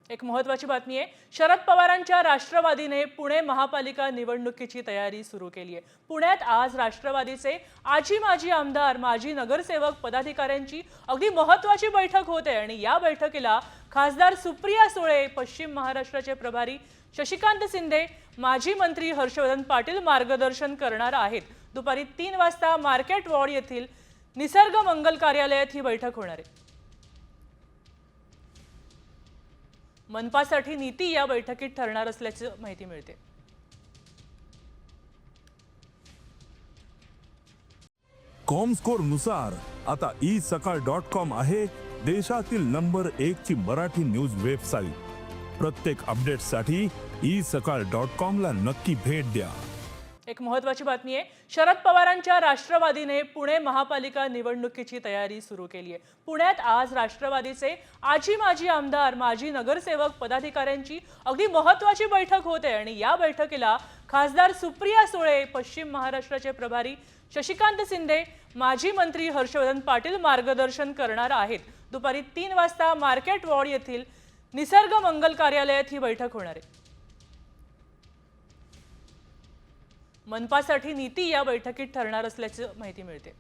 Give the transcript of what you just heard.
एक महत्त्वाची बातमी आहे। शरद पवारांच्या राष्ट्रवादीने पुणे महापालिका निवडणुकीची तयारी सुरू केली आहे। पुण्यात आज राष्ट्रवादीचे आजी माजी आमदार, माजी नगरसेवक, पदाधिकाऱ्यांची अगदी महत्त्वाची बैठक होते आणि या बैठकीला खासदार सुप्रिया सुळे, पश्चिम महाराष्ट्राचे प्रभारी शशिकांत शिंदे, माजी मंत्री हर्षवर्धन पाटील मार्गदर्शन करणार आहेत। दुपारी 3 वाजता मार्केट वॉर्ड येथील निसर्ग मंगल कार्यालयात ही बैठक होणार आहे। मनपासाठी नीती या बैठकीत ठरणार असल्याची माहिती मिळते। कॉमस्कोर नुसार आता isakal.com आहे देशातील नंबर 1 ची मराठी न्यूज वेबसाईट। प्रत्येक अपडेटसाठी isakal.com ला नक्की भेट द्या। एक महत्त्वाची बातमी आहे। शरद पवारांच्या राष्ट्रवादीने पुणे महापालिका निवडणुकीची तयारी सुरू केली आहे। पुण्यात आज राष्ट्रवादीचे आजी माजी आमदार, माजी नगरसेवक, पदाधिकाऱ्यांची अगदी महत्त्वाची बैठक होते आणि या बैठकीला खासदार सुप्रिया सुळे, पश्चिम महाराष्ट्राचे प्रभारी शशिकांत शिंदे, माजी मंत्री हर्षवर्धन पाटील मार्गदर्शन करणार आहेत। दुपारी 3 वाजता मार्केट वॉर्ड येथील निसर्ग मंगल कार्यालयात ही बैठक होणार आहे। मनपासाठी नीती या बैठकीत ठरणार असल्याची माहिती मिळते।